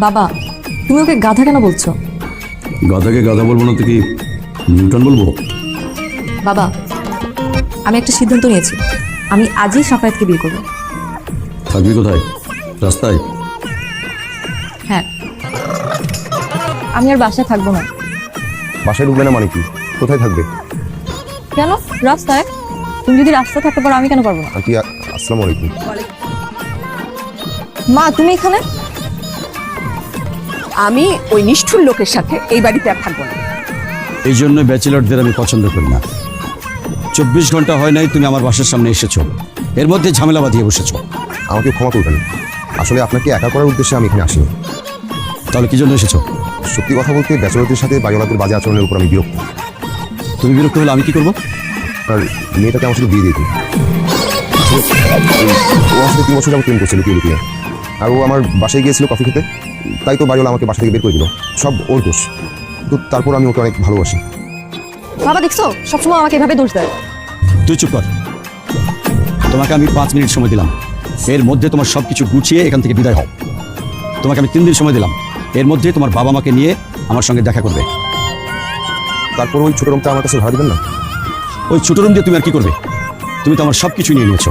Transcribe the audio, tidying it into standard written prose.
বাবা, তুমি ওকে গাধা কেন বলছো? গাধাকে গাধা বলবো না তো কি নিউটন বলবো? বাবা, আমি একটা সিদ্ধান্ত নিয়েছি, আমি আজই সাফায়াতকে বিয়ে করবো। থাকবি কোথায়? রাস্তায়? হ্যাঁ, আমি আর বাসায় থাকবো না। বাসায় ঢুকবে না মানে কি? কোথায় থাকবে? কেন রাস্তায়? তুমি যদি রাস্তায় থাকতে পারো, আমি কেন পারবো না? আন্টি আসসালামু আলাইকুম। মা, তুমি এখানে? আমি ওই নিষ্ঠুর লোকের সাথে এই বাড়িতে আর থাকবো না। এই জন্য ব্যাচেলরদের আমি পছন্দ করি না। 24 ঘন্টা হয় নাই তুমি আমার বাসার সামনে এসেছো, এর মধ্যে ঝামেলা বাঁধিয়ে বসেছো। আমাকে ক্ষমা করবেন, আসলে আপনাকে একা করার উদ্দেশ্যে আমি এখানে আসিনি। তাহলে কি জন্য এসেছো? সত্যি কথা বলতে ব্যাচেলরদের সাথে বাড়িওয়ালাদের বাজে আচরণের উপর আমি বিরক্ত। তুমি বিরক্ত হলে আমি কি করবো? আর মেয়েটাকে আমার সাথে বিয়ে দিয়ে দিন। ও আসলে 3 বছর যাবত প্রেম করছে লুকিয়ে লুকিয়ে, আর ও আমার বাসায় গিয়েছিল কফি খেতে, তাই তো বাড়িওয়ালা আমাকে বাসা থেকে বের করে দিল। সব ওর দোষ, তো তারপর আমি ওকে অনেক ভালোবাসি। বাবা দেখছো, সবসময় আমাকে এভাবে দোষ দেয়। তুই চুপ কর। তোমাকে আমি 5 মিনিট সময় দিলাম, এর মধ্যে তোমার সব কিছু গুছিয়ে এখান থেকে বিদায় হও। তোমাকে আমি 3 দিন সময় দিলাম, এর মধ্যে তোমার বাবা মাকে নিয়ে আমার সঙ্গে দেখা করবে। তারপর ওই ছোট রুমটা আমার কাছে ভাড়া দিবেন না? ওই ছোট রুম দিয়ে তুমি আর কি করবে? তুমি তো আমার সব কিছু নিয়ে নিয়েছো।